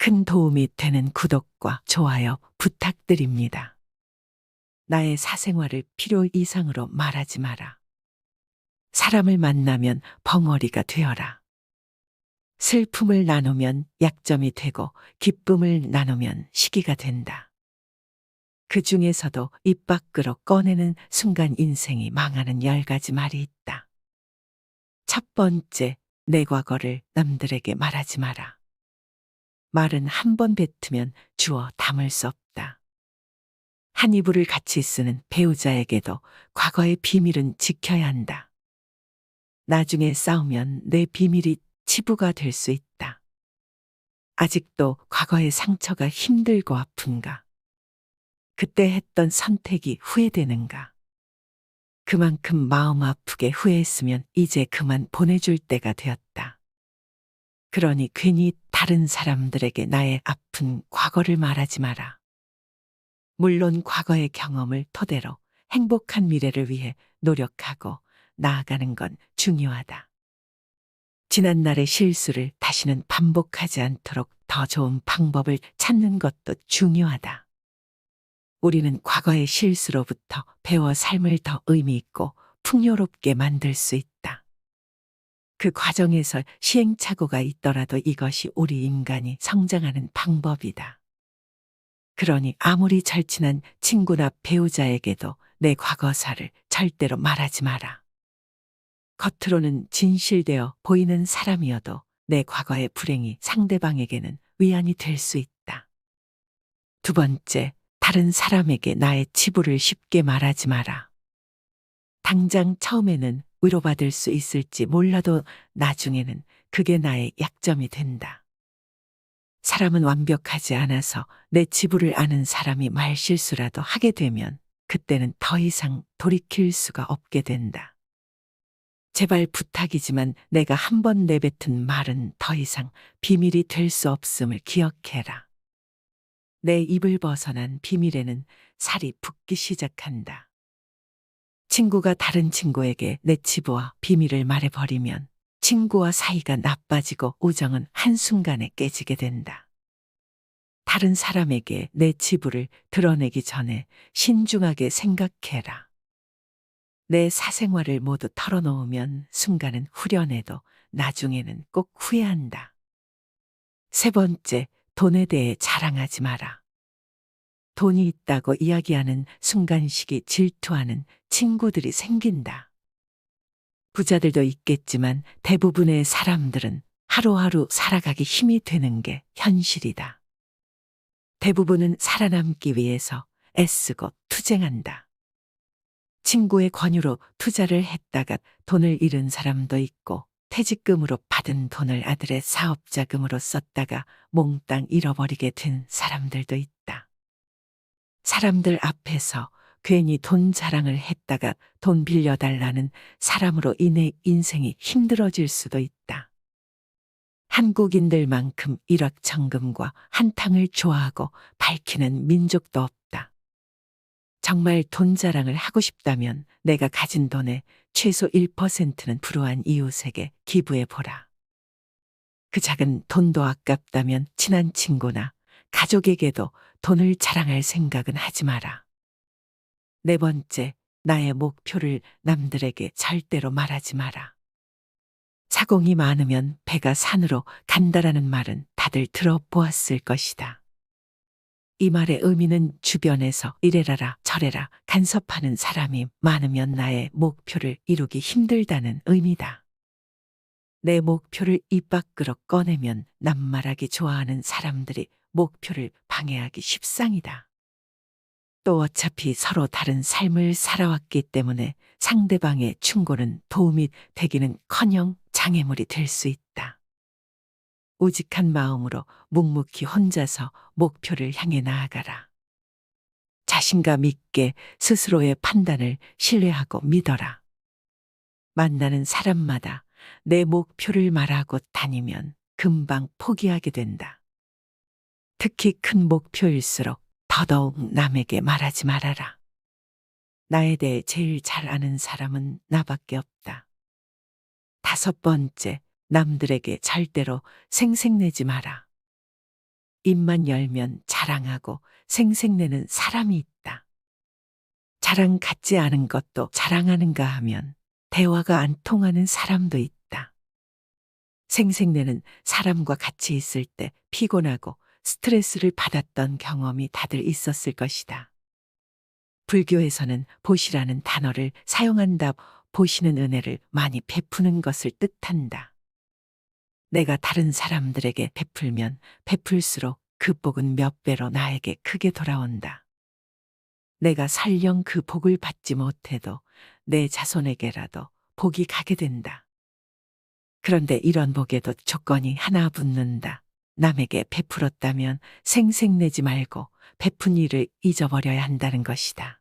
큰 도움이 되는 구독과 좋아요 부탁드립니다. 나의 사생활을 필요 이상으로 말하지 마라. 사람을 만나면 벙어리가 되어라. 슬픔을 나누면 약점이 되고 기쁨을 나누면 시기가 된다. 그 중에서도 입 밖으로 꺼내는 순간 인생이 망하는 10가지 말이 있다. 첫 번째, 내 과거를 남들에게 말하지 마라. 말은 한 번 뱉으면 주워 담을 수 없다. 한 이불을 같이 쓰는 배우자에게도 과거의 비밀은 지켜야 한다. 나중에 싸우면 내 비밀이 치부가 될 수 있다. 아직도 과거의 상처가 힘들고 아픈가? 그때 했던 선택이 후회되는가? 그만큼 마음 아프게 후회했으면 이제 그만 보내줄 때가 되었다. 그러니 괜히 다른 사람들에게 나의 아픈 과거를 말하지 마라. 물론 과거의 경험을 토대로 행복한 미래를 위해 노력하고 나아가는 건 중요하다. 지난날의 실수를 다시는 반복하지 않도록 더 좋은 방법을 찾는 것도 중요하다. 우리는 과거의 실수로부터 배워 삶을 더 의미 있고 풍요롭게 만들 수 있다. 그 과정에서 시행착오가 있더라도 이것이 우리 인간이 성장하는 방법이다. 그러니 아무리 절친한 친구나 배우자에게도 내 과거사를 절대로 말하지 마라. 겉으로는 진실되어 보이는 사람이어도 내 과거의 불행이 상대방에게는 위안이 될 수 있다. 두 번째, 다른 사람에게 나의 치부를 쉽게 말하지 마라. 당장 처음에는 위로받을 수 있을지 몰라도 나중에는 그게 나의 약점이 된다. 사람은 완벽하지 않아서 내 치부를 아는 사람이 말실수라도 하게 되면 그때는 더 이상 돌이킬 수가 없게 된다. 제발 부탁이지만 내가 한 번 내뱉은 말은 더 이상 비밀이 될 수 없음을 기억해라. 내 입을 벗어난 비밀에는 살이 붙기 시작한다. 친구가 다른 친구에게 내 치부와 비밀을 말해버리면 친구와 사이가 나빠지고 우정은 한순간에 깨지게 된다. 다른 사람에게 내 치부를 드러내기 전에 신중하게 생각해라. 내 사생활을 모두 털어놓으면 순간은 후련해도 나중에는 꼭 후회한다. 세 번째, 돈에 대해 자랑하지 마라. 돈이 있다고 이야기하는 순간식이 질투하는 친구들이 생긴다. 부자들도 있겠지만 대부분의 사람들은 하루하루 살아가기 힘이 되는 게 현실이다. 대부분은 살아남기 위해서 애쓰고 투쟁한다. 친구의 권유로 투자를 했다가 돈을 잃은 사람도 있고 퇴직금으로 받은 돈을 아들의 사업자금으로 썼다가 몽땅 잃어버리게 된 사람들도 있다. 사람들 앞에서 괜히 돈 자랑을 했다가 돈 빌려달라는 사람으로 인해 인생이 힘들어질 수도 있다. 한국인들만큼 일확천금과 한탕을 좋아하고 밝히는 민족도 없다. 정말 돈 자랑을 하고 싶다면 내가 가진 돈의 최소 1%는 불우한 이웃에게 기부해 보라. 그 작은 돈도 아깝다면 친한 친구나 가족에게도 돈을 자랑할 생각은 하지 마라. 네 번째, 나의 목표를 남들에게 절대로 말하지 마라. 사공이 많으면 배가 산으로 간다라는 말은 다들 들어보았을 것이다. 이 말의 의미는 주변에서 이래라라 저래라 간섭하는 사람이 많으면 나의 목표를 이루기 힘들다는 의미다. 내 목표를 입 밖으로 꺼내면 낱말하기 좋아하는 사람들이 목표를 방해하기 십상이다. 또 어차피 서로 다른 삶을 살아왔기 때문에 상대방의 충고는 도움이 되기는커녕 장애물이 될 수 있다. 우직한 마음으로 묵묵히 혼자서 목표를 향해 나아가라. 자신감 있게 스스로의 판단을 신뢰하고 믿어라. 만나는 사람마다 내 목표를 말하고 다니면 금방 포기하게 된다. 특히 큰 목표일수록 더더욱 남에게 말하지 말아라. 나에 대해 제일 잘 아는 사람은 나밖에 없다. 다섯 번째, 남들에게 절대로 생색내지 마라. 입만 열면 자랑하고 생색내는 사람이 있다. 자랑 같지 않은 것도 자랑하는가 하면 대화가 안 통하는 사람도 있다. 생색내는 사람과 같이 있을 때 피곤하고 스트레스를 받았던 경험이 다들 있었을 것이다. 불교에서는 보시라는 단어를 사용한다. 보시는 은혜를 많이 베푸는 것을 뜻한다. 내가 다른 사람들에게 베풀면 베풀수록 그 복은 몇 배로 나에게 크게 돌아온다. 내가 설령 그 복을 받지 못해도 내 자손에게라도 복이 가게 된다. 그런데 이런 복에도 조건이 하나 붙는다. 남에게 베풀었다면 생색내지 말고 베푼 일을 잊어버려야 한다는 것이다.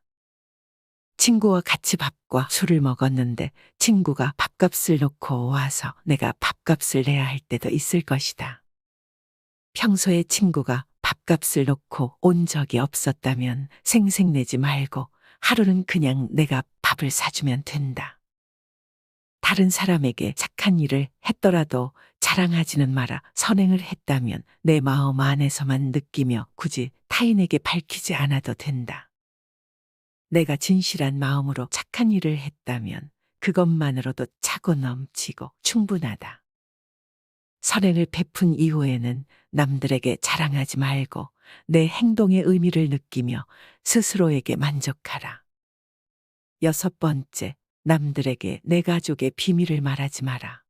친구와 같이 밥과 술을 먹었는데 친구가 밥값을 놓고 와서 내가 밥값을 내야 할 때도 있을 것이다. 평소에 친구가 밥값을 놓고 온 적이 없었다면 생색내지 말고 하루는 그냥 내가 밥을 사주면 된다. 다른 사람에게 착한 일을 했더라도 자랑하지는 마라. 선행을 했다면 내 마음 안에서만 느끼며 굳이 타인에게 밝히지 않아도 된다. 내가 진실한 마음으로 착한 일을 했다면 그것만으로도 차고 넘치고 충분하다. 선행을 베푼 이후에는 남들에게 자랑하지 말고 내 행동의 의미를 느끼며 스스로에게 만족하라. 6번째, 남들에게 내 가족의 비밀을 말하지 마라.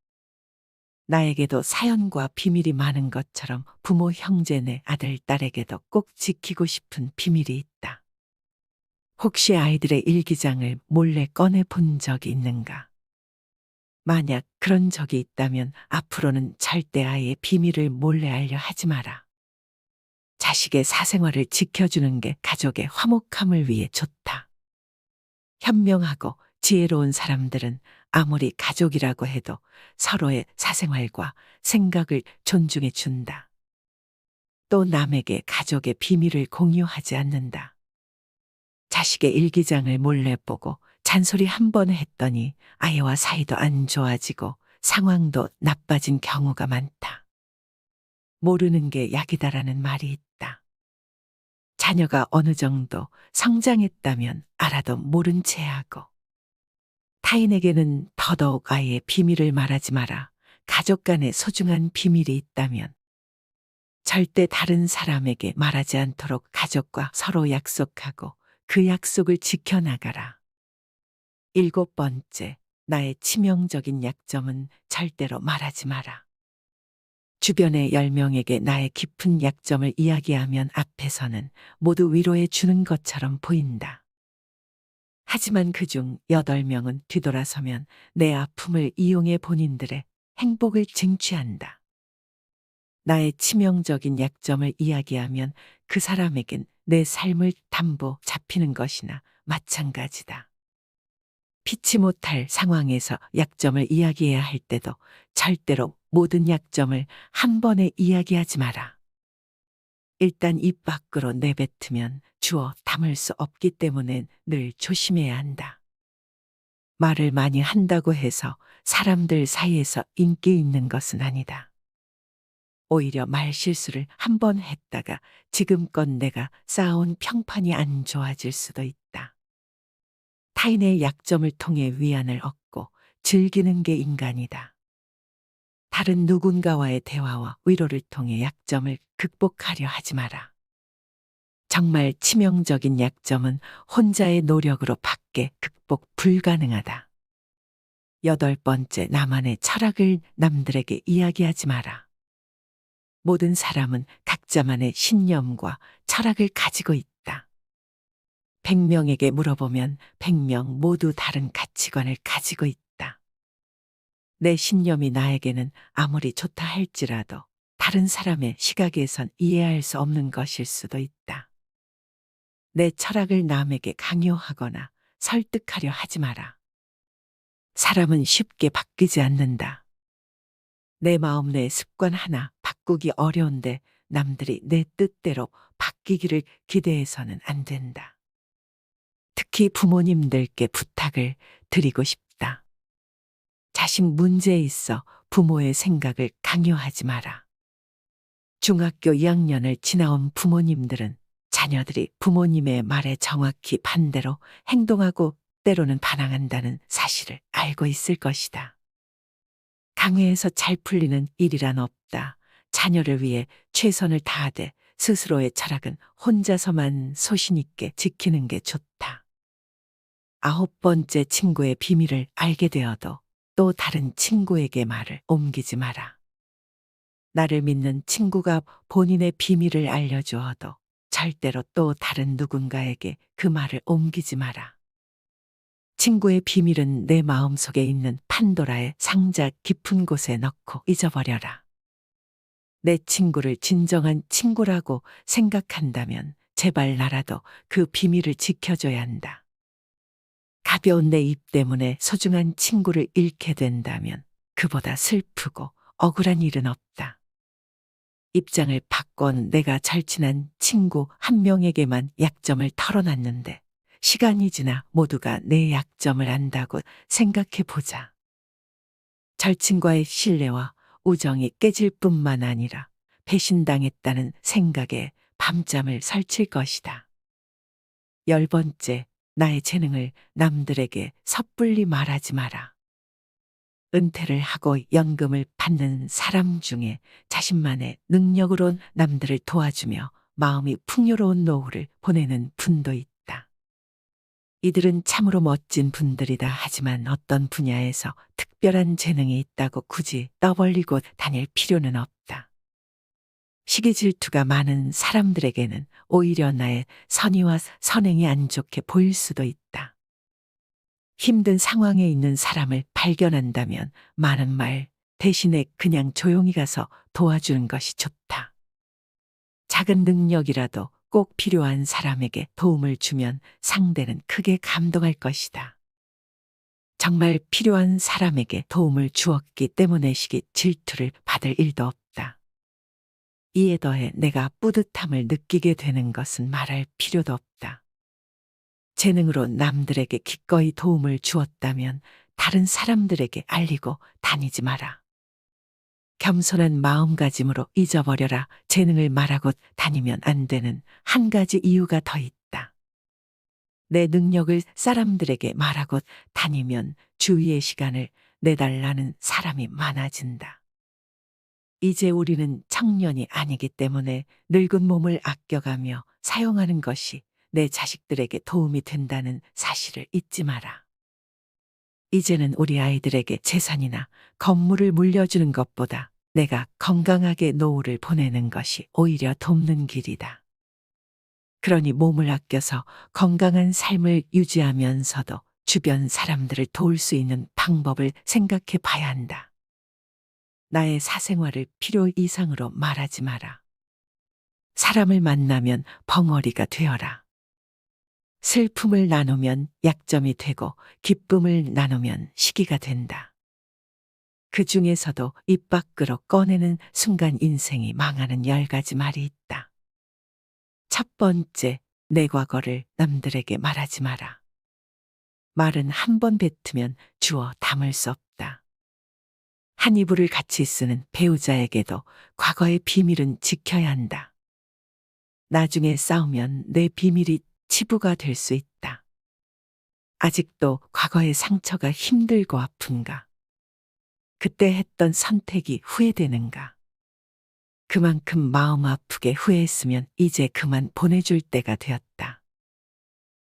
나에게도 사연과 비밀이 많은 것처럼 부모, 형제, 내 아들, 딸에게도 꼭 지키고 싶은 비밀이 있다. 혹시 아이들의 일기장을 몰래 꺼내 본 적이 있는가? 만약 그런 적이 있다면 앞으로는 절대 아이의 비밀을 몰래 알려 하지 마라. 자식의 사생활을 지켜주는 게 가족의 화목함을 위해 좋다. 현명하고 지혜로운 사람들은 아무리 가족이라고 해도 서로의 사생활과 생각을 존중해 준다. 또 남에게 가족의 비밀을 공유하지 않는다. 자식의 일기장을 몰래 보고 잔소리 한 번 했더니 아이와 사이도 안 좋아지고 상황도 나빠진 경우가 많다. 모르는 게 약이다라는 말이 있다. 자녀가 어느 정도 성장했다면 알아도 모른 채 하고 타인에게는 더더욱 아이의 비밀을 말하지 마라. 가족 간에 소중한 비밀이 있다면 절대 다른 사람에게 말하지 않도록 가족과 서로 약속하고 그 약속을 지켜나가라. 7번째, 나의 치명적인 약점은 절대로 말하지 마라. 주변의 10명에게 나의 깊은 약점을 이야기하면 앞에서는 모두 위로해 주는 것처럼 보인다. 하지만 그중 8명은 뒤돌아서면 내 아픔을 이용해 본인들의 행복을 쟁취한다. 나의 치명적인 약점을 이야기하면 그 사람에겐 내 삶을 담보 잡히는 것이나 마찬가지다. 피치 못할 상황에서 약점을 이야기해야 할 때도 절대로 모든 약점을 한 번에 이야기하지 마라. 일단 입 밖으로 내뱉으면 주워 담을 수 없기 때문에 늘 조심해야 한다. 말을 많이 한다고 해서 사람들 사이에서 인기 있는 것은 아니다. 오히려 말 실수를 한 번 했다가 지금껏 내가 쌓아온 평판이 안 좋아질 수도 있다. 타인의 약점을 통해 위안을 얻고 즐기는 게 인간이다. 다른 누군가와의 대화와 위로를 통해 약점을 극복하려 하지 마라. 정말 치명적인 약점은 혼자의 노력으로 밖에 극복 불가능하다. 8번째, 나만의 철학을 남들에게 이야기하지 마라. 모든 사람은 각자만의 신념과 철학을 가지고 있다. 100명에게 물어보면 100명 모두 다른 가치관을 가지고 있다. 내 신념이 나에게는 아무리 좋다 할지라도 다른 사람의 시각에선 이해할 수 없는 것일 수도 있다. 내 철학을 남에게 강요하거나 설득하려 하지 마라. 사람은 쉽게 바뀌지 않는다. 내 마음 내 습관 하나 바꾸기 어려운데 남들이 내 뜻대로 바뀌기를 기대해서는 안 된다. 특히 부모님들께 부탁을 드리고 싶다. 자식 문제에 있어 부모의 생각을 강요하지 마라. 중학교 2학년을 지나온 부모님들은 자녀들이 부모님의 말에 정확히 반대로 행동하고 때로는 반항한다는 사실을 알고 있을 것이다. 강회에서 잘 풀리는 일이란 없다. 자녀를 위해 최선을 다하되 스스로의 철학은 혼자서만 소신 있게 지키는 게 좋다. 9번째, 친구의 비밀을 알게 되어도 또 다른 친구에게 말을 옮기지 마라. 나를 믿는 친구가 본인의 비밀을 알려주어도 절대로 또 다른 누군가에게 그 말을 옮기지 마라. 친구의 비밀은 내 마음속에 있는 판도라의 상자 깊은 곳에 넣고 잊어버려라. 내 친구를 진정한 친구라고 생각한다면 제발 나라도 그 비밀을 지켜줘야 한다. 가벼운 내 입 때문에 소중한 친구를 잃게 된다면 그보다 슬프고 억울한 일은 없다. 입장을 바꿔 내가 절친한 친구 한 명에게만 약점을 털어놨는데 시간이 지나 모두가 내 약점을 안다고 생각해 보자. 절친과의 신뢰와 우정이 깨질 뿐만 아니라 배신당했다는 생각에 밤잠을 설칠 것이다. 10번째, 나의 재능을 남들에게 섣불리 말하지 마라. 은퇴를 하고 연금을 받는 사람 중에 자신만의 능력으로 남들을 도와주며 마음이 풍요로운 노후를 보내는 분도 있다. 이들은 참으로 멋진 분들이다. 하지만 어떤 분야에서 특별한 재능이 있다고 굳이 떠벌리고 다닐 필요는 없다. 시기 질투가 많은 사람들에게는 오히려 나의 선의와 선행이 안 좋게 보일 수도 있다. 힘든 상황에 있는 사람을 발견한다면 많은 말 대신에 그냥 조용히 가서 도와주는 것이 좋다. 작은 능력이라도 꼭 필요한 사람에게 도움을 주면 상대는 크게 감동할 것이다. 정말 필요한 사람에게 도움을 주었기 때문에 시기 질투를 받을 일도 없다. 이에 더해 내가 뿌듯함을 느끼게 되는 것은 말할 필요도 없다. 재능으로 남들에게 기꺼이 도움을 주었다면 다른 사람들에게 알리고 다니지 마라. 겸손한 마음가짐으로 잊어버려라. 재능을 말하고 다니면 안 되는 한 가지 이유가 더 있다. 내 능력을 사람들에게 말하고 다니면 주위의 시간을 내달라는 사람이 많아진다. 이제 우리는 청년이 아니기 때문에 늙은 몸을 아껴가며 사용하는 것이 내 자식들에게 도움이 된다는 사실을 잊지 마라. 이제는 우리 아이들에게 재산이나 건물을 물려주는 것보다 내가 건강하게 노후를 보내는 것이 오히려 돕는 길이다. 그러니 몸을 아껴서 건강한 삶을 유지하면서도 주변 사람들을 도울 수 있는 방법을 생각해 봐야 한다. 나의 사생활을 필요 이상으로 말하지 마라. 사람을 만나면 벙어리가 되어라. 슬픔을 나누면 약점이 되고 기쁨을 나누면 시기가 된다. 그 중에서도 입 밖으로 꺼내는 순간 인생이 망하는 10가지 말이 있다. 첫 번째, 내 과거를 남들에게 말하지 마라. 말은 한 번 뱉으면 주워 담을 수 없다. 한 이불을 같이 쓰는 배우자에게도 과거의 비밀은 지켜야 한다. 나중에 싸우면 내 비밀이 치부가 될 수 있다. 아직도 과거의 상처가 힘들고 아픈가? 그때 했던 선택이 후회되는가? 그만큼 마음 아프게 후회했으면 이제 그만 보내줄 때가 되었다.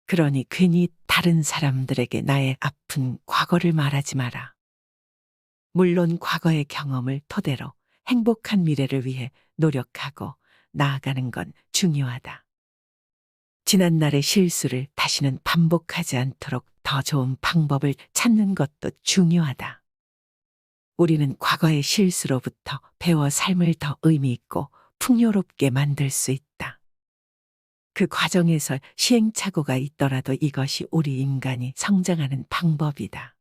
그러니 괜히 다른 사람들에게 나의 아픈 과거를 말하지 마라. 물론 과거의 경험을 토대로 행복한 미래를 위해 노력하고 나아가는 건 중요하다. 지난날의 실수를 다시는 반복하지 않도록 더 좋은 방법을 찾는 것도 중요하다. 우리는 과거의 실수로부터 배워 삶을 더 의미 있고 풍요롭게 만들 수 있다. 그 과정에서 시행착오가 있더라도 이것이 우리 인간이 성장하는 방법이다.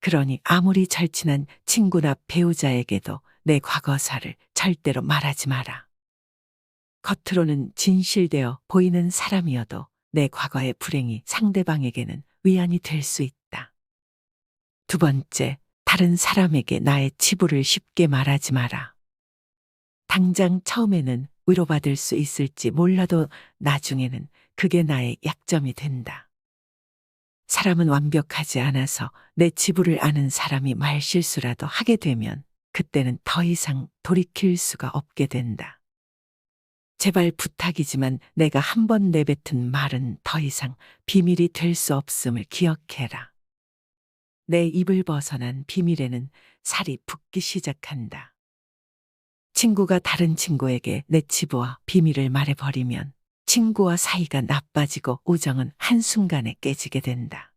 그러니 아무리 절친한 친구나 배우자에게도 내 과거사를 절대로 말하지 마라. 겉으로는 진실되어 보이는 사람이어도 내 과거의 불행이 상대방에게는 위안이 될 수 있다. 두 번째, 다른 사람에게 나의 치부를 쉽게 말하지 마라. 당장 처음에는 위로받을 수 있을지 몰라도 나중에는 그게 나의 약점이 된다. 사람은 완벽하지 않아서 내 지부를 아는 사람이 말실수라도 하게 되면 그때는 더 이상 돌이킬 수가 없게 된다. 제발 부탁이지만 내가 한 번 내뱉은 말은 더 이상 비밀이 될 수 없음을 기억해라. 내 입을 벗어난 비밀에는 살이 붙기 시작한다. 친구가 다른 친구에게 내 치부와 비밀을 말해버리면 친구와 사이가 나빠지고 우정은 한순간에 깨지게 된다.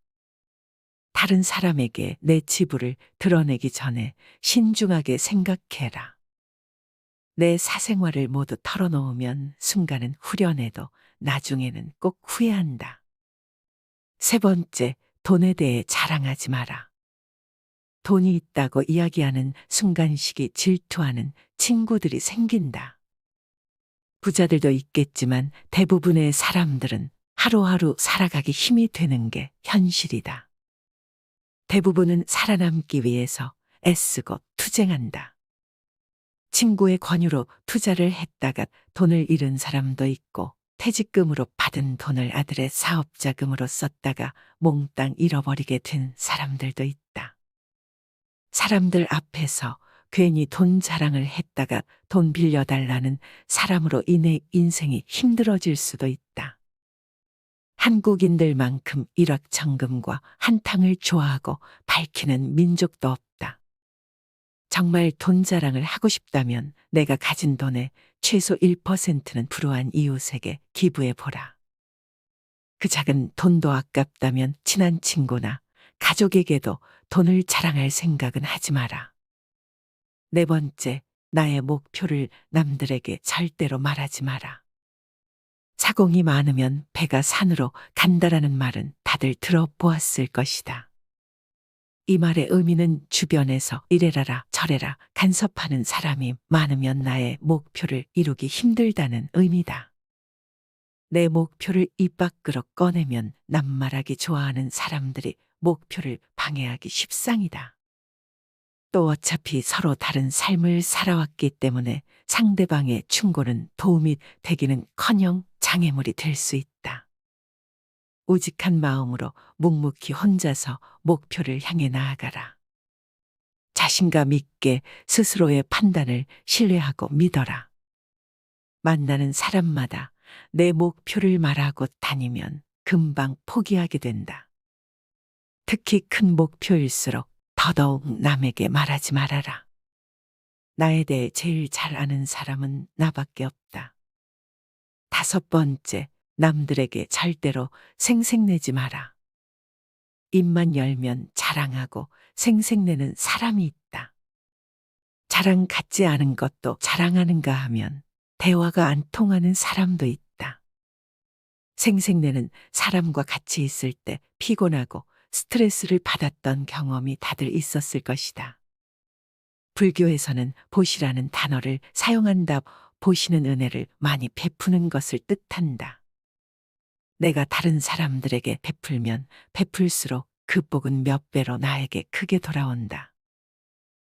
다른 사람에게 내 치부를 드러내기 전에 신중하게 생각해라. 내 사생활을 모두 털어놓으면 순간은 후련해도 나중에는 꼭 후회한다. 세 번째, 돈에 대해 자랑하지 마라. 돈이 있다고 이야기하는 순간식이 질투하는 친구들이 생긴다. 부자들도 있겠지만 대부분의 사람들은 하루하루 살아가기 힘이 되는 게 현실이다. 대부분은 살아남기 위해서 애쓰고 투쟁한다. 친구의 권유로 투자를 했다가 돈을 잃은 사람도 있고 퇴직금으로 받은 돈을 아들의 사업자금으로 썼다가 몽땅 잃어버리게 된 사람들도 있다. 사람들 앞에서 괜히 돈 자랑을 했다가 돈 빌려달라는 사람으로 인해 인생이 힘들어질 수도 있다. 한국인들만큼 일확천금과 한탕을 좋아하고 밝히는 민족도 없다. 정말 돈 자랑을 하고 싶다면 내가 가진 돈의 최소 1%는 불우한 이웃에게 기부해 보라. 그 작은 돈도 아깝다면 친한 친구나 가족에게도 돈을 자랑할 생각은 하지 마라. 네 번째, 나의 목표를 남들에게 절대로 말하지 마라. 사공이 많으면 배가 산으로 간다라는 말은 다들 들어보았을 것이다. 이 말의 의미는 주변에서 이래라라 저래라 간섭하는 사람이 많으면 나의 목표를 이루기 힘들다는 의미다. 내 목표를 입 밖으로 꺼내면 낱말하기 좋아하는 사람들이 목표를 방해하기 십상이다. 또 어차피 서로 다른 삶을 살아왔기 때문에 상대방의 충고는 도움이 되기는커녕 장애물이 될 수 있다. 우직한 마음으로 묵묵히 혼자서 목표를 향해 나아가라. 자신감 있게 스스로의 판단을 신뢰하고 믿어라. 만나는 사람마다 내 목표를 말하고 다니면 금방 포기하게 된다. 특히 큰 목표일수록 더더욱 남에게 말하지 말아라. 나에 대해 제일 잘 아는 사람은 나밖에 없다. 다섯 번째, 남들에게 절대로 생색내지 마라. 입만 열면 자랑하고 생색내는 사람이 있다. 자랑 같지 않은 것도 자랑하는가 하면 대화가 안 통하는 사람도 있다. 생색내는 사람과 같이 있을 때 피곤하고 스트레스를 받았던 경험이 다들 있었을 것이다. 불교에서는 보시라는 단어를 사용한다. 보시는 은혜를 많이 베푸는 것을 뜻한다. 내가 다른 사람들에게 베풀면 베풀수록 그 복은 몇 배로 나에게 크게 돌아온다.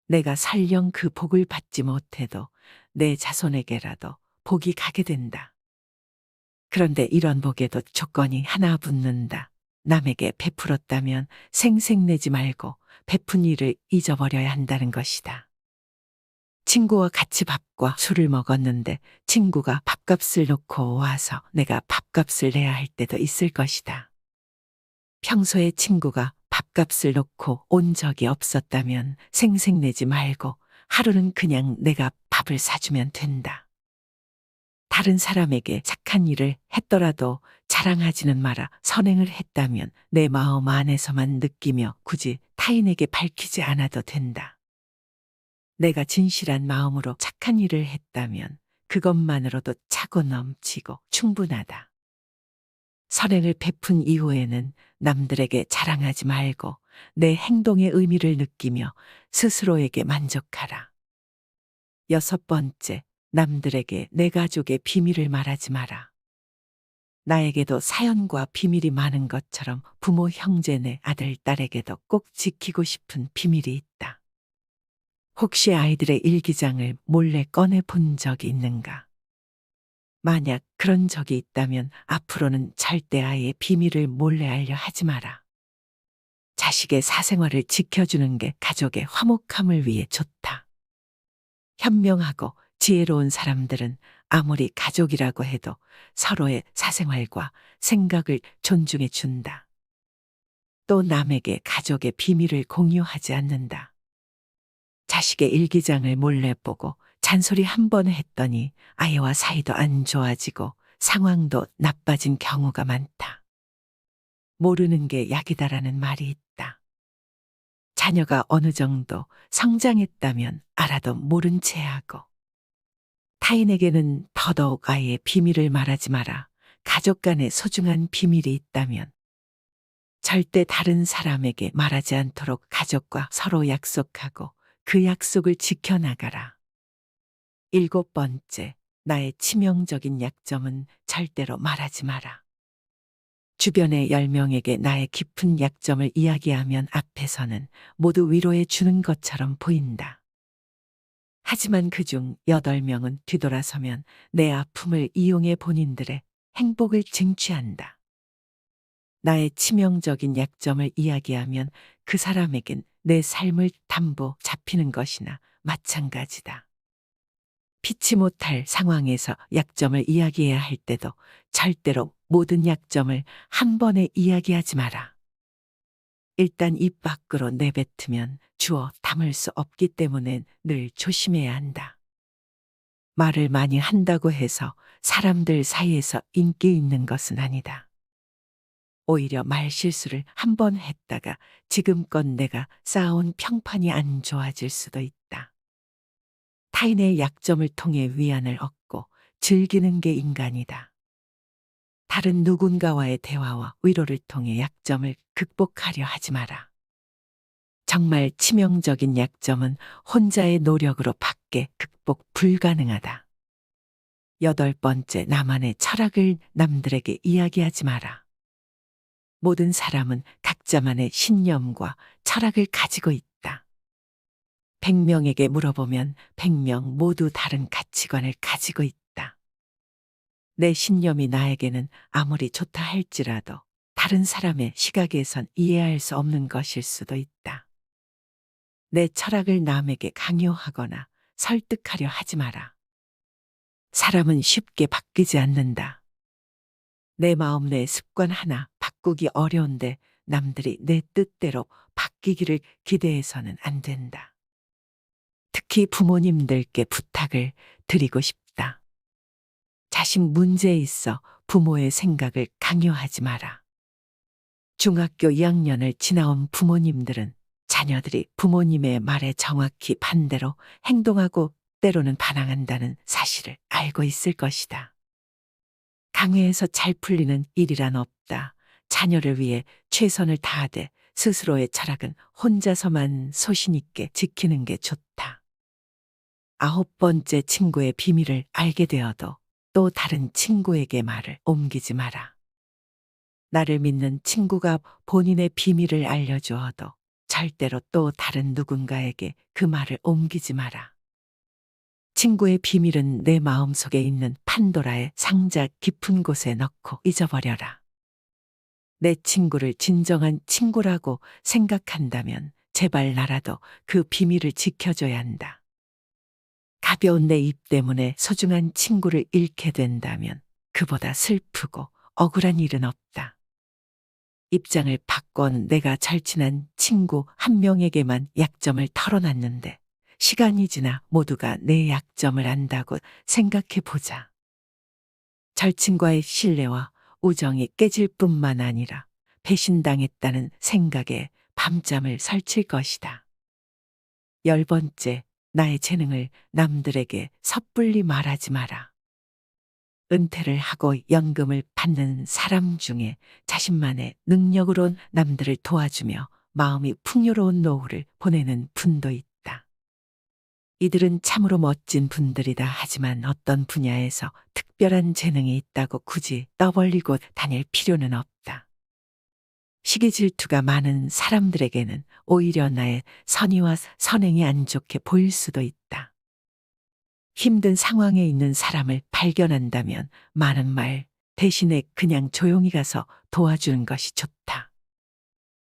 내가 설령 그 복을 받지 못해도 내 자손에게라도 복이 가게 된다. 그런데 이런 복에도 조건이 하나 붙는다. 남에게 베풀었다면 생색내지 말고 베푼 일을 잊어버려야 한다는 것이다. 친구와 같이 밥과 술을 먹었는데 친구가 밥값을 놓고 와서 내가 밥값을 내야 할 때도 있을 것이다. 평소에 친구가 밥값을 놓고 온 적이 없었다면 생색내지 말고 하루는 그냥 내가 밥을 사주면 된다. 다른 사람에게 착한 일을 했더라도 자랑하지는 마라. 선행을 했다면 내 마음 안에서만 느끼며 굳이 타인에게 밝히지 않아도 된다. 내가 진실한 마음으로 착한 일을 했다면 그것만으로도 차고 넘치고 충분하다. 선행을 베푼 이후에는 남들에게 자랑하지 말고 내 행동의 의미를 느끼며 스스로에게 만족하라. 여섯 번째, 남들에게 내 가족의 비밀을 말하지 마라. 나에게도 사연과 비밀이 많은 것처럼 부모, 형제, 내 아들, 딸에게도 꼭 지키고 싶은 비밀이 있다. 혹시 아이들의 일기장을 몰래 꺼내 본 적이 있는가? 만약 그런 적이 있다면 앞으로는 절대 아이의 비밀을 몰래 알려 하지 마라. 자식의 사생활을 지켜주는 게 가족의 화목함을 위해 좋다. 현명하고 지혜로운 사람들은 아무리 가족이라고 해도 서로의 사생활과 생각을 존중해 준다. 또 남에게 가족의 비밀을 공유하지 않는다. 자식의 일기장을 몰래 보고 잔소리 한 번 했더니 아이와 사이도 안 좋아지고 상황도 나빠진 경우가 많다. 모르는 게 약이다라는 말이 있다. 자녀가 어느 정도 성장했다면 알아도 모른 채 하고, 타인에게는 더더욱 아이의 비밀을 말하지 마라. 가족 간의 소중한 비밀이 있다면 절대 다른 사람에게 말하지 않도록 가족과 서로 약속하고 그 약속을 지켜나가라. 7번째, 나의 치명적인 약점은 절대로 말하지 마라. 주변의 10명에게 나의 깊은 약점을 이야기하면 앞에서는 모두 위로해 주는 것처럼 보인다. 하지만 그중 8명은 뒤돌아서면 내 아픔을 이용해 본인들의 행복을 쟁취한다. 나의 치명적인 약점을 이야기하면 그 사람에겐 내 삶을 담보 잡히는 것이나 마찬가지다. 피치 못할 상황에서 약점을 이야기해야 할 때도 절대로 모든 약점을 한 번에 이야기하지 마라. 일단 입 밖으로 내뱉으면 주워 담을 수 없기 때문에 늘 조심해야 한다. 말을 많이 한다고 해서 사람들 사이에서 인기 있는 것은 아니다. 오히려 말 실수를 한 번 했다가 지금껏 내가 쌓아온 평판이 안 좋아질 수도 있다. 타인의 약점을 통해 위안을 얻고 즐기는 게 인간이다. 다른 누군가와의 대화와 위로를 통해 약점을 극복하려 하지 마라. 정말 치명적인 약점은 혼자의 노력으로 밖에 극복 불가능하다. 8번째, 나만의 철학을 남들에게 이야기하지 마라. 모든 사람은 각자만의 신념과 철학을 가지고 있다. 100명에게 물어보면 100명 모두 다른 가치관을 가지고 있다. 내 신념이 나에게는 아무리 좋다 할지라도 다른 사람의 시각에선 이해할 수 없는 것일 수도 있다. 내 철학을 남에게 강요하거나 설득하려 하지 마라. 사람은 쉽게 바뀌지 않는다. 내 마음 내 습관 하나 바꾸기 어려운데 남들이 내 뜻대로 바뀌기를 기대해서는 안 된다. 특히 부모님들께 부탁을 드리고 싶다. 자식 문제에 있어 부모의 생각을 강요하지 마라. 중학교 2학년을 지나온 부모님들은 자녀들이 부모님의 말에 정확히 반대로 행동하고 때로는 반항한다는 사실을 알고 있을 것이다. 강요해서 잘 풀리는 일이란 없다. 자녀를 위해 최선을 다하되 스스로의 철학은 혼자서만 소신 있게 지키는 게 좋다. 9번째, 친구의 비밀을 알게 되어도 또 다른 친구에게 말을 옮기지 마라. 나를 믿는 친구가 본인의 비밀을 알려주어도 절대로 또 다른 누군가에게 그 말을 옮기지 마라. 친구의 비밀은 내 마음속에 있는 판도라의 상자 깊은 곳에 넣고 잊어버려라. 내 친구를 진정한 친구라고 생각한다면 제발 나라도 그 비밀을 지켜줘야 한다. 가벼운 내 입 때문에 소중한 친구를 잃게 된다면 그보다 슬프고 억울한 일은 없다. 입장을 바꿔 내가 절친한 친구 한 명에게만 약점을 털어놨는데 시간이 지나 모두가 내 약점을 안다고 생각해 보자. 절친과의 신뢰와 우정이 깨질 뿐만 아니라 배신당했다는 생각에 밤잠을 설칠 것이다. 10번째, 나의 재능을 남들에게 섣불리 말하지 마라. 은퇴를 하고 연금을 받는 사람 중에 자신만의 능력으로 남들을 도와주며 마음이 풍요로운 노후를 보내는 분도 있다. 이들은 참으로 멋진 분들이다. 하지만 어떤 분야에서 특별한 재능이 있다고 굳이 떠벌리고 다닐 필요는 없다. 시기 질투가 많은 사람들에게는 오히려 나의 선의와 선행이 안 좋게 보일 수도 있다. 힘든 상황에 있는 사람을 발견한다면 많은 말 대신에 그냥 조용히 가서 도와주는 것이 좋다.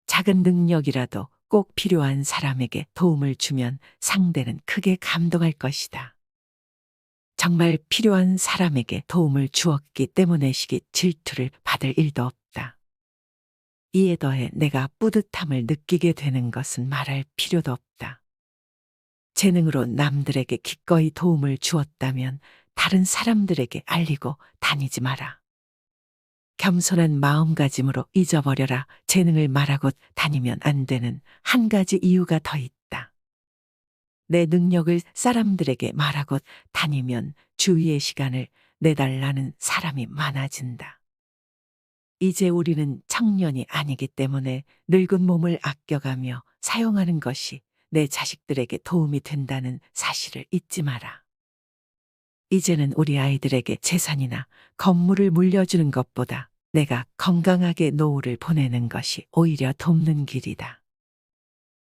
작은 능력이라도 꼭 필요한 사람에게 도움을 주면 상대는 크게 감동할 것이다. 정말 필요한 사람에게 도움을 주었기 때문에 시기 질투를 받을 일도 없다. 이에 더해 내가 뿌듯함을 느끼게 되는 것은 말할 필요도 없다. 재능으로 남들에게 기꺼이 도움을 주었다면 다른 사람들에게 알리고 다니지 마라. 겸손한 마음가짐으로 잊어버려라. 재능을 말하고 다니면 안 되는 한 가지 이유가 더 있다. 내 능력을 사람들에게 말하고 다니면 주위의 시간을 내달라는 사람이 많아진다. 이제 우리는 청년이 아니기 때문에 늙은 몸을 아껴가며 사용하는 것이 내 자식들에게 도움이 된다는 사실을 잊지 마라. 이제는 우리 아이들에게 재산이나 건물을 물려주는 것보다 내가 건강하게 노후를 보내는 것이 오히려 돕는 길이다.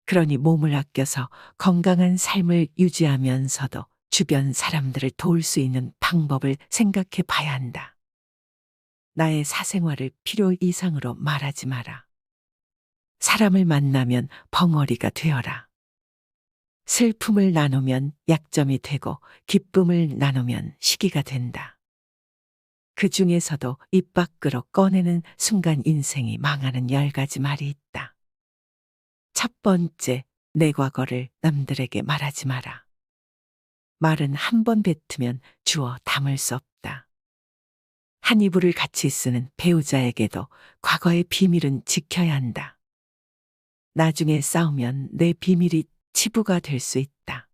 그러니 몸을 아껴서 건강한 삶을 유지하면서도 주변 사람들을 도울 수 있는 방법을 생각해 봐야 한다. 나의 사생활을 필요 이상으로 말하지 마라. 사람을 만나면 벙어리가 되어라. 슬픔을 나누면 약점이 되고 기쁨을 나누면 시기가 된다. 그 중에서도 입 밖으로 꺼내는 순간 인생이 망하는 10가지 말이 있다. 첫 번째, 내 과거를 남들에게 말하지 마라. 말은 한 번 뱉으면 주워 담을 수 없다. 한 이불을 같이 쓰는 배우자에게도 과거의 비밀은 지켜야 한다. 나중에 싸우면 내 비밀이 치부가 될 수 있다.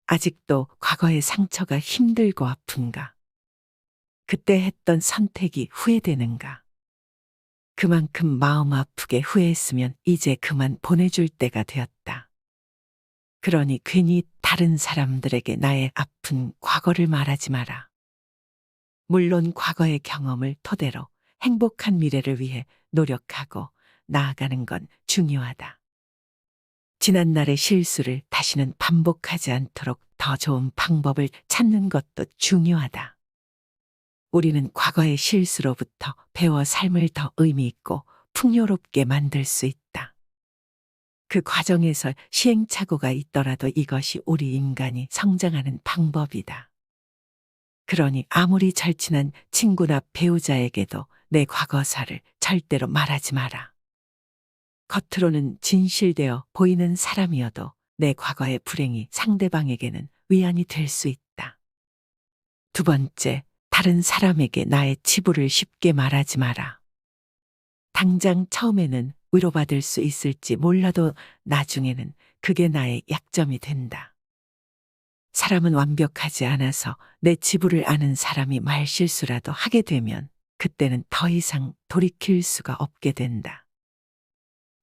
아직도 과거의 상처가 힘들고 아픈가? 그때 했던 선택이 후회되는가? 그만큼 마음 아프게 후회했으면 이제 그만 보내줄 때가 되었다. 그러니 괜히 다른 사람들에게 나의 아픈 과거를 말하지 마라. 물론 과거의 경험을 토대로 행복한 미래를 위해 노력하고 나아가는 건 중요하다. 지난날의 실수를 다시는 반복하지 않도록 더 좋은 방법을 찾는 것도 중요하다. 우리는 과거의 실수로부터 배워 삶을 더 의미 있고 풍요롭게 만들 수 있다. 그 과정에서 시행착오가 있더라도 이것이 우리 인간이 성장하는 방법이다. 그러니 아무리 절친한 친구나 배우자에게도 내 과거사를 절대로 말하지 마라. 겉으로는 진실되어 보이는 사람이어도 내 과거의 불행이 상대방에게는 위안이 될 수 있다. 두 번째, 다른 사람에게 나의 치부를 쉽게 말하지 마라. 당장 처음에는 위로받을 수 있을지 몰라도 나중에는 그게 나의 약점이 된다. 사람은 완벽하지 않아서 내 치부를 아는 사람이 말실수라도 하게 되면 그때는 더 이상 돌이킬 수가 없게 된다.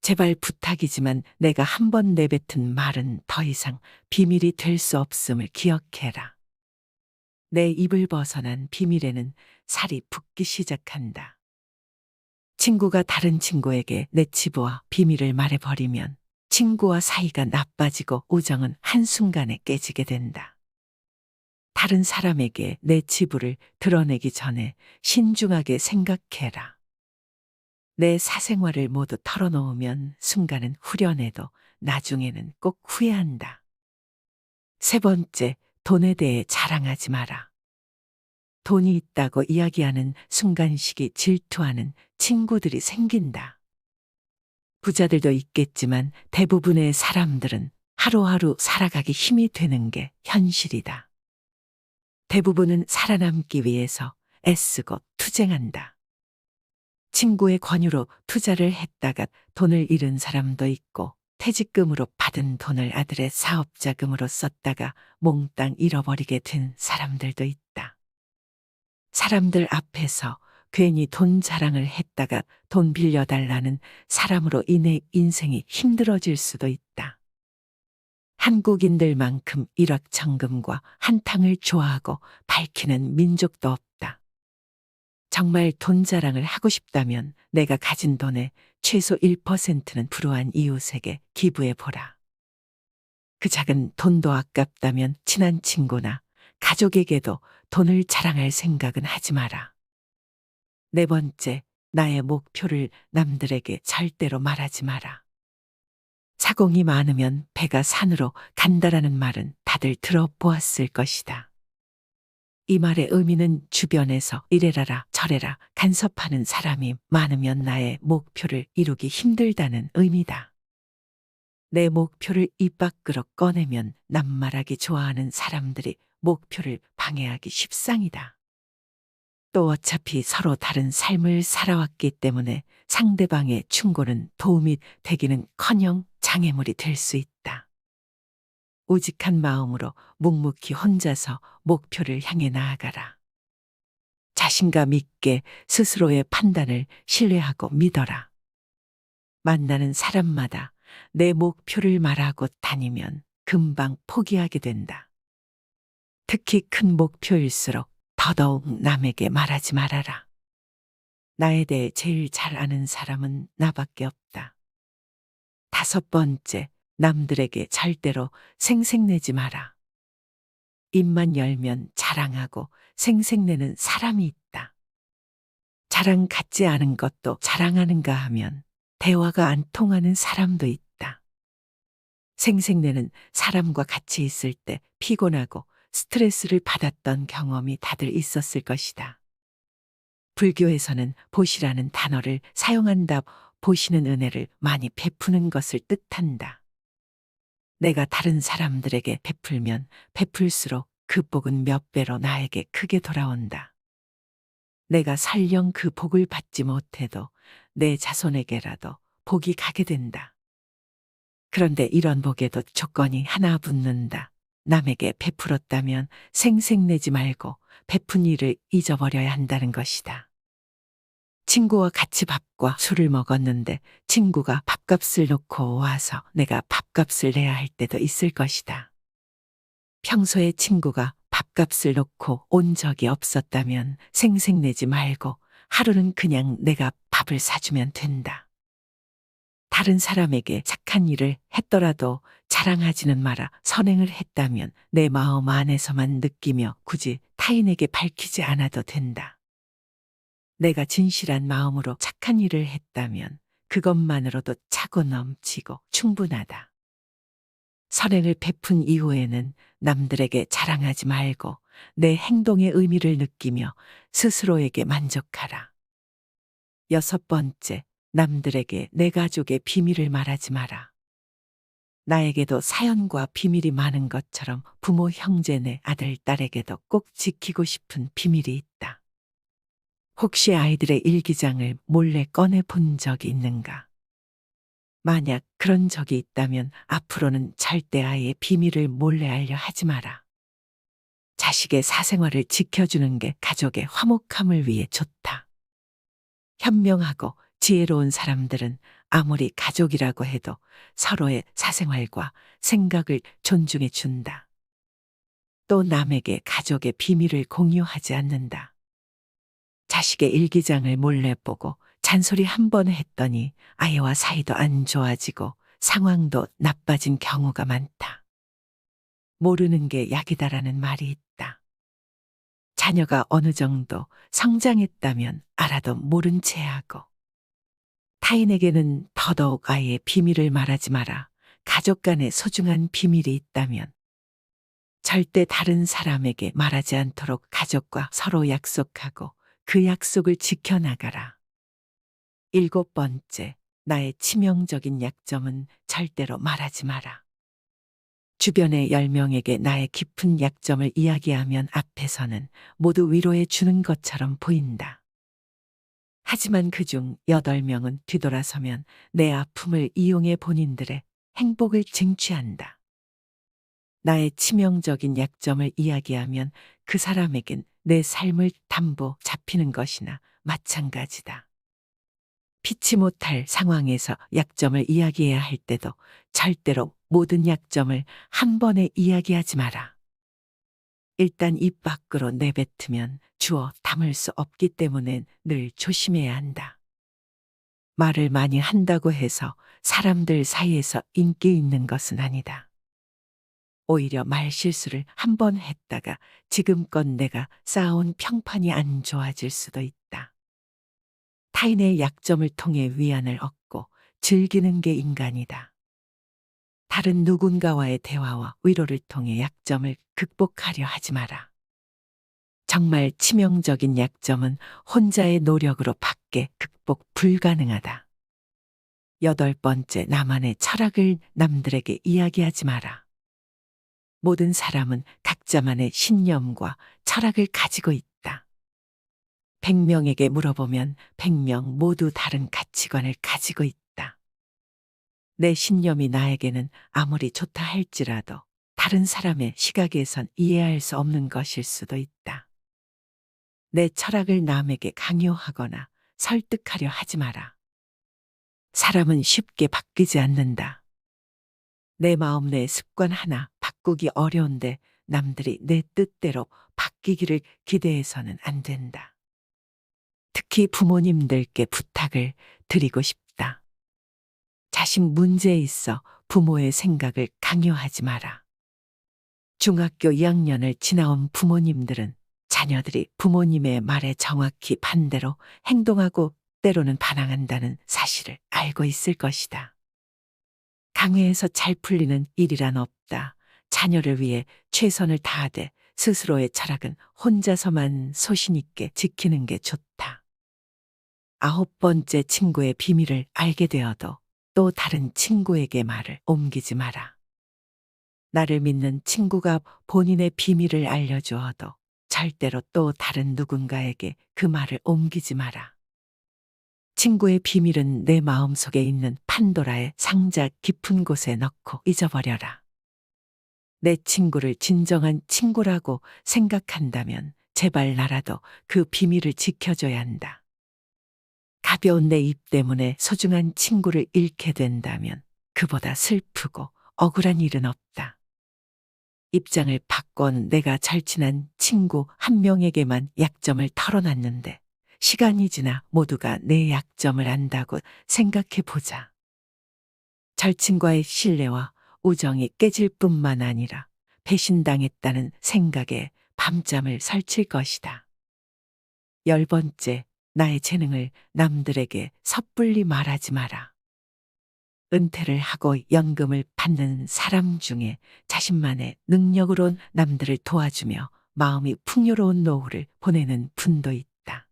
제발 부탁이지만 내가 한 번 내뱉은 말은 더 이상 비밀이 될 수 없음을 기억해라. 내 입을 벗어난 비밀에는 살이 붙기 시작한다. 친구가 다른 친구에게 내 치부와 비밀을 말해버리면 친구와 사이가 나빠지고 우정은 한순간에 깨지게 된다. 다른 사람에게 내 치부를 드러내기 전에 신중하게 생각해라. 내 사생활을 모두 털어놓으면 순간은 후련해도 나중에는 꼭 후회한다. 세 번째, 돈에 대해 자랑하지 마라. 돈이 있다고 이야기하는 순간식이 질투하는 친구들이 생긴다. 부자들도 있겠지만 대부분의 사람들은 하루하루 살아가기 힘이 되는 게 현실이다. 대부분은 살아남기 위해서 애쓰고 투쟁한다. 친구의 권유로 투자를 했다가 돈을 잃은 사람도 있고 퇴직금으로 받은 돈을 아들의 사업자금으로 썼다가 몽땅 잃어버리게 된 사람들도 있다. 사람들 앞에서 괜히 돈 자랑을 했다가 돈 빌려달라는 사람으로 인해 인생이 힘들어질 수도 있다. 한국인들만큼 일확천금과 한탕을 좋아하고 밝히는 민족도 없다. 정말 돈 자랑을 하고 싶다면 내가 가진 돈의 최소 1%는 불우한 이웃에게 기부해 보라. 그 작은 돈도 아깝다면 친한 친구나 가족에게도 돈을 자랑할 생각은 하지 마라. 네 번째, 나의 목표를 남들에게 절대로 말하지 마라. 사공이 많으면 배가 산으로 간다라는 말은 다들 들어보았을 것이다. 이 말의 의미는 주변에서 이래라라 저래라 간섭하는 사람이 많으면 나의 목표를 이루기 힘들다는 의미다. 내 목표를 입 밖으로 꺼내면 낱말하기 좋아하는 사람들이 목표를 방해하기 십상이다. 또 어차피 서로 다른 삶을 살아왔기 때문에 상대방의 충고는 도움이 되기는커녕 장애물이 될 수 있다. 우직한 마음으로 묵묵히 혼자서 목표를 향해 나아가라. 자신감 있게 스스로의 판단을 신뢰하고 믿어라. 만나는 사람마다 내 목표를 말하고 다니면 금방 포기하게 된다. 특히 큰 목표일수록 더더욱 남에게 말하지 말아라. 나에 대해 제일 잘 아는 사람은 나밖에 없다. 다섯 번째, 남들에게 절대로 생색내지 마라. 입만 열면 자랑하고 생색내는 사람이 있다. 자랑 같지 않은 것도 자랑하는가 하면 대화가 안 통하는 사람도 있다. 생색내는 사람과 같이 있을 때 피곤하고 스트레스를 받았던 경험이 다들 있었을 것이다. 불교에서는 보시라는 단어를 사용한다. 보시는 은혜를 많이 베푸는 것을 뜻한다. 내가 다른 사람들에게 베풀면 베풀수록 그 복은 몇 배로 나에게 크게 돌아온다. 내가 설령 그 복을 받지 못해도 내 자손에게라도 복이 가게 된다. 그런데 이런 복에도 조건이 하나 붙는다. 남에게 베풀었다면 생색내지 말고 베푼 일을 잊어버려야 한다는 것이다. 친구와 같이 밥과 술을 먹었는데 친구가 밥값을 놓고 와서 내가 밥값을 내야 할 때도 있을 것이다. 평소에 친구가 밥값을 놓고 온 적이 없었다면 생색내지 말고 하루는 그냥 내가 밥을 사주면 된다. 다른 사람에게 착한 일을 했더라도 자랑하지는 마라. 선행을 했다면 내 마음 안에서만 느끼며 굳이 타인에게 밝히지 않아도 된다. 내가 진실한 마음으로 착한 일을 했다면 그것만으로도 차고 넘치고 충분하다. 선행을 베푼 이후에는 남들에게 자랑하지 말고 내 행동의 의미를 느끼며 스스로에게 만족하라. 여섯 번째, 남들에게 내 가족의 비밀을 말하지 마라. 나에게도 사연과 비밀이 많은 것처럼 부모, 형제, 내 아들, 딸에게도 꼭 지키고 싶은 비밀이 있다. 혹시 아이들의 일기장을 몰래 꺼내 본 적이 있는가? 만약 그런 적이 있다면 앞으로는 절대 아이의 비밀을 몰래 알려 하지 마라. 자식의 사생활을 지켜주는 게 가족의 화목함을 위해 좋다. 현명하고 지혜로운 사람들은 아무리 가족이라고 해도 서로의 사생활과 생각을 존중해 준다. 또 남에게 가족의 비밀을 공유하지 않는다. 자식의 일기장을 몰래 보고 잔소리 한 번 했더니 아이와 사이도 안 좋아지고 상황도 나빠진 경우가 많다. 모르는 게 약이다라는 말이 있다. 자녀가 어느 정도 성장했다면 알아도 모른 채 하고 타인에게는 더더욱 아이의 비밀을 말하지 마라. 가족 간의 소중한 비밀이 있다면 절대 다른 사람에게 말하지 않도록 가족과 서로 약속하고 그 약속을 지켜나가라. 일곱 번째, 나의 치명적인 약점은 절대로 말하지 마라. 주변의 10명에게 나의 깊은 약점을 이야기하면 앞에서는 모두 위로해 주는 것처럼 보인다. 하지만 그중 8명은 뒤돌아서면 내 아픔을 이용해 본인들의 행복을 쟁취한다. 나의 치명적인 약점을 이야기하면 그 사람에겐 내 삶을 담보 잡히는 것이나 마찬가지다. 피치 못할 상황에서 약점을 이야기해야 할 때도 절대로 모든 약점을 한 번에 이야기하지 마라. 일단 입 밖으로 내뱉으면 주워 담을 수 없기 때문에 늘 조심해야 한다. 말을 많이 한다고 해서 사람들 사이에서 인기 있는 것은 아니다. 오히려 말 실수를 한 번 했다가 지금껏 내가 쌓아온 평판이 안 좋아질 수도 있다. 타인의 약점을 통해 위안을 얻고 즐기는 게 인간이다. 다른 누군가와의 대화와 위로를 통해 약점을 극복하려 하지 마라. 정말 치명적인 약점은 혼자의 노력으로 밖에 극복 불가능하다. 8번째, 나만의 철학을 남들에게 이야기하지 마라. 모든 사람은 각자만의 신념과 철학을 가지고 있다. 100명에게 물어보면 100명 모두 다른 가치관을 가지고 있다. 내 신념이 나에게는 아무리 좋다 할지라도 다른 사람의 시각에선 이해할 수 없는 것일 수도 있다. 내 철학을 남에게 강요하거나 설득하려 하지 마라. 사람은 쉽게 바뀌지 않는다. 내 마음 내 습관 하나 바꾸기 어려운데 남들이 내 뜻대로 바뀌기를 기대해서는 안 된다. 특히 부모님들께 부탁을 드리고 싶다. 자식 문제에 있어 부모의 생각을 강요하지 마라. 중학교 2학년을 지나온 부모님들은 자녀들이 부모님의 말에 정확히 반대로 행동하고 때로는 반항한다는 사실을 알고 있을 것이다. 강요해서 잘 풀리는 일이란 없다. 자녀를 위해 최선을 다하되 스스로의 철학은 혼자서만 소신 있게 지키는 게 좋다. 9번째, 친구의 비밀을 알게 되어도 또 다른 친구에게 말을 옮기지 마라. 나를 믿는 친구가 본인의 비밀을 알려주어도 절대로 또 다른 누군가에게 그 말을 옮기지 마라. 친구의 비밀은 내 마음속에 있는 판도라의 상자 깊은 곳에 넣고 잊어버려라. 내 친구를 진정한 친구라고 생각한다면 제발 나라도 그 비밀을 지켜줘야 한다. 가벼운 내 입 때문에 소중한 친구를 잃게 된다면 그보다 슬프고 억울한 일은 없다. 입장을 바꾼 내가 절친한 친구 한 명에게만 약점을 털어놨는데 시간이 지나 모두가 내 약점을 안다고 생각해 보자. 절친과의 신뢰와 우정이 깨질 뿐만 아니라 배신당했다는 생각에 밤잠을 설칠 것이다. 10번째, 나의 재능을 남들에게 섣불리 말하지 마라. 은퇴를 하고 연금을 받는 사람 중에 자신만의 능력으로 남들을 도와주며 마음이 풍요로운 노후를 보내는 분도 있다.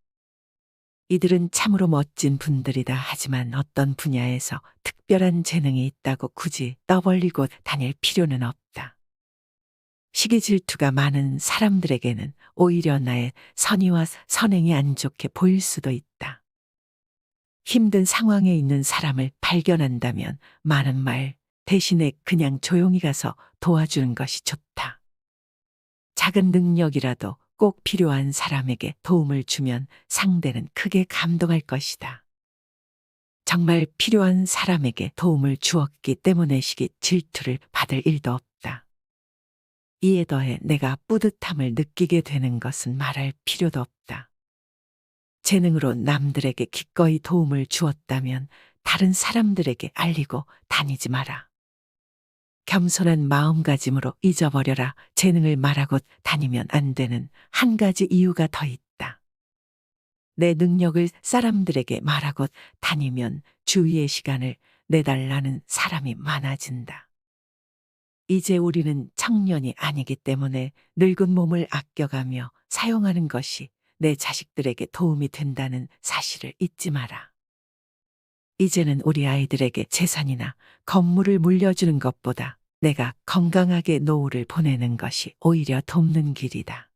이들은 참으로 멋진 분들이다 하지만 어떤 분야에서 특별한 재능이 있다고 굳이 떠벌리고 다닐 필요는 없다. 시기 질투가 많은 사람들에게는 오히려 나의 선의와 선행이 안 좋게 보일 수도 있다. 힘든 상황에 있는 사람을 발견한다면 많은 말 대신에 그냥 조용히 가서 도와주는 것이 좋다. 작은 능력이라도 꼭 필요한 사람에게 도움을 주면 상대는 크게 감동할 것이다. 정말 필요한 사람에게 도움을 주었기 때문에 시기 질투를 받을 일도 없다. 이에 더해 내가 뿌듯함을 느끼게 되는 것은 말할 필요도 없다. 재능으로 남들에게 기꺼이 도움을 주었다면 다른 사람들에게 알리고 다니지 마라. 겸손한 마음가짐으로 잊어버려라. 재능을 말하고 다니면 안 되는 한 가지 이유가 더 있다. 내 능력을 사람들에게 말하고 다니면 주위의 시간을 내달라는 사람이 많아진다. 이제 우리는 청년이 아니기 때문에 늙은 몸을 아껴가며 사용하는 것이 내 자식들에게 도움이 된다는 사실을 잊지 마라. 이제는 우리 아이들에게 재산이나 건물을 물려주는 것보다 내가 건강하게 노후를 보내는 것이 오히려 돕는 길이다.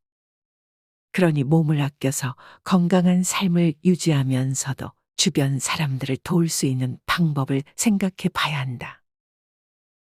그러니 몸을 아껴서 건강한 삶을 유지하면서도 주변 사람들을 도울 수 있는 방법을 생각해 봐야 한다.